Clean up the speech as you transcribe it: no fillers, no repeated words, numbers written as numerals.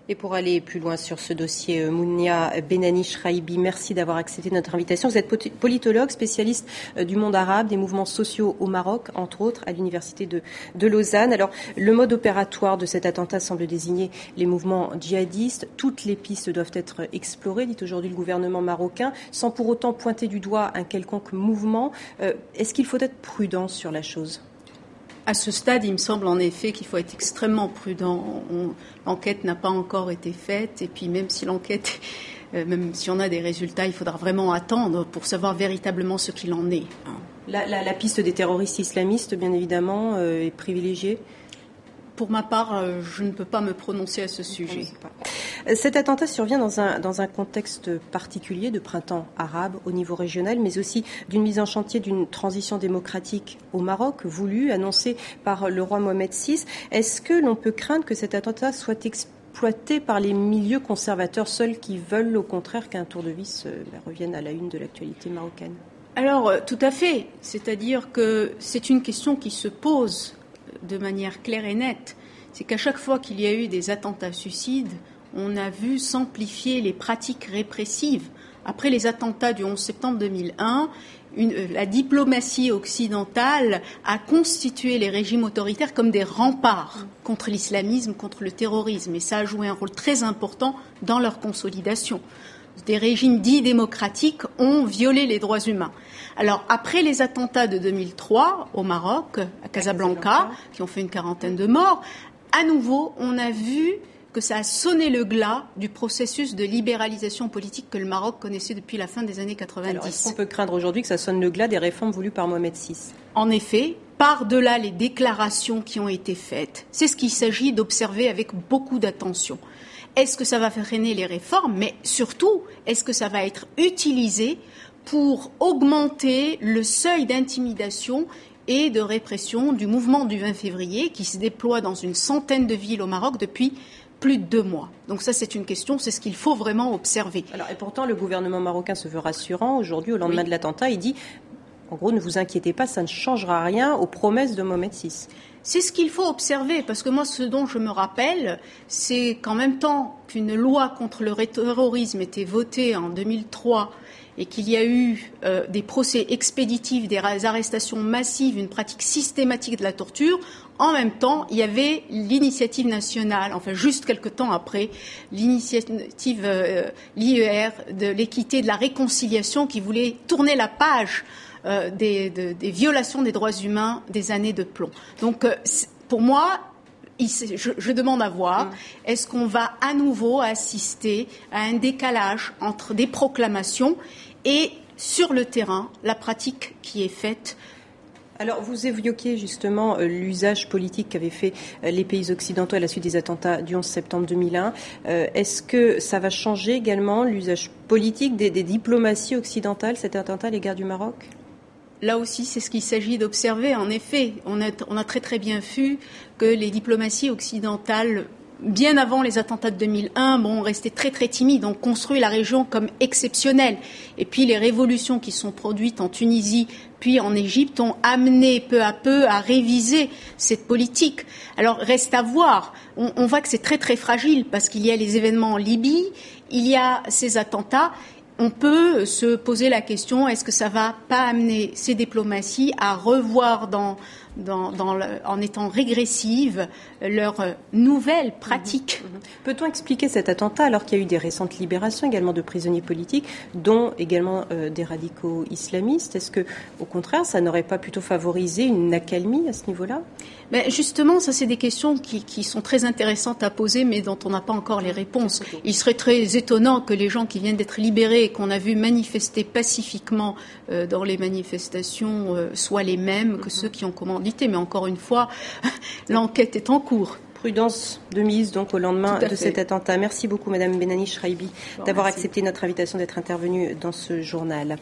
Et pour aller plus loin sur ce dossier, Mounia Benani-Shraibi, merci d'avoir accepté notre invitation. Vous êtes politologue, spécialiste du monde arabe, des mouvements sociaux au Maroc, entre autres, à l'université de Lausanne. Alors, le mode opératoire de cet attentat semble désigner les mouvements djihadistes. Toutes les pistes doivent être explorées, dit aujourd'hui le gouvernement marocain, sans pour autant pointer du doigt un quelconque mouvement. Est-ce qu'il faut être prudent sur la chose ? À ce stade, il me semble en effet qu'il faut être extrêmement prudent. L'enquête n'a pas encore été faite, et puis même si même si on a des résultats, il faudra vraiment attendre pour savoir véritablement ce qu'il en est. La piste des terroristes islamistes, bien évidemment, est privilégiée. Pour ma part, je ne peux pas me prononcer à ce sujet. Cet attentat survient dans un contexte particulier de printemps arabe au niveau régional, mais aussi d'une mise en chantier d'une transition démocratique au Maroc, voulue, annoncée par le roi Mohamed VI. Est-ce que l'on peut craindre que cet attentat soit exploité par les milieux conservateurs seuls qui veulent au contraire qu'un tour de vis revienne à la une de l'actualité marocaine ? Alors, tout à fait. C'est-à-dire que c'est une question qui se pose de manière claire et nette. C'est qu'à chaque fois qu'il y a eu des attentats suicides, on a vu s'amplifier les pratiques répressives. Après les attentats du 11 septembre 2001, la diplomatie occidentale a constitué les régimes autoritaires comme des remparts contre l'islamisme, contre le terrorisme. Et ça a joué un rôle très important dans leur consolidation. Des régimes dits démocratiques ont violé les droits humains. Alors, après les attentats de 2003 au Maroc, à Casablanca, qui ont fait une quarantaine de morts, à nouveau, on a vu que ça a sonné le glas du processus de libéralisation politique que le Maroc connaissait depuis la fin des années 90. Alors, est-ce qu'on peut craindre aujourd'hui que ça sonne le glas des réformes voulues par Mohamed VI ? En effet, par-delà les déclarations qui ont été faites, c'est ce qu'il s'agit d'observer avec beaucoup d'attention. Est-ce que ça va freiner les réformes ? Mais surtout, est-ce que ça va être utilisé pour augmenter le seuil d'intimidation et de répression du mouvement du 20 février qui se déploie dans une centaine de villes au Maroc depuis plus de 2 mois. Donc ça, c'est une question, c'est ce qu'il faut vraiment observer. Alors, et pourtant, le gouvernement marocain se veut rassurant. Aujourd'hui, au lendemain de l'attentat, il dit, en gros, ne vous inquiétez pas, ça ne changera rien aux promesses de Mohamed VI. C'est ce qu'il faut observer, parce que moi, ce dont je me rappelle, c'est qu'en même temps qu'une loi contre le terrorisme était votée en 2003 et qu'il y a eu des procès expéditifs, des arrestations massives, une pratique systématique de la torture, en même temps, il y avait l'initiative nationale, enfin juste quelque temps après, l'initiative l'IER de l'équité et de la réconciliation qui voulait tourner la page des violations des droits humains des années de plomb. Donc, pour moi, je demande à voir, est-ce qu'on va à nouveau assister à un décalage entre des proclamations et, sur le terrain, la pratique qui est faite? Alors, vous évoquiez justement l'usage politique qu'avaient fait les pays occidentaux à la suite des attentats du 11 septembre 2001. Est-ce que ça va changer également l'usage politique des diplomaties occidentales, cet attentat à l'égard du Maroc ? Là aussi, c'est ce qu'il s'agit d'observer. En effet, on a très très bien vu que les diplomaties occidentales, bien avant les attentats de 2001, restaient très très timides, ont construit la région comme exceptionnelle. Et puis les révolutions qui sont produites en Tunisie puis en Égypte ont amené peu à peu à réviser cette politique. Alors reste à voir. On voit que c'est très très fragile parce qu'il y a les événements en Libye, il y a ces attentats. On peut se poser la question, est-ce que ça va pas amener ces diplomaties à revoir en étant régressives leurs nouvelles pratiques. Peut-on expliquer cet attentat alors qu'il y a eu des récentes libérations également de prisonniers politiques, dont également des radicaux islamistes ? Est-ce que, au contraire, ça n'aurait pas plutôt favorisé une accalmie à ce niveau-là ? Justement, ça c'est des questions qui sont très intéressantes à poser, mais dont on n'a pas encore les réponses. Il serait très étonnant que les gens qui viennent d'être libérés et qu'on a vu manifester pacifiquement dans les manifestations soient les mêmes que ceux qui ont commandité. Mais encore une fois, l'enquête est en cours. Prudence de mise donc au lendemain de cet attentat. Merci beaucoup Madame Benani-Shraibi d'avoir accepté notre invitation, d'être intervenue dans ce journal.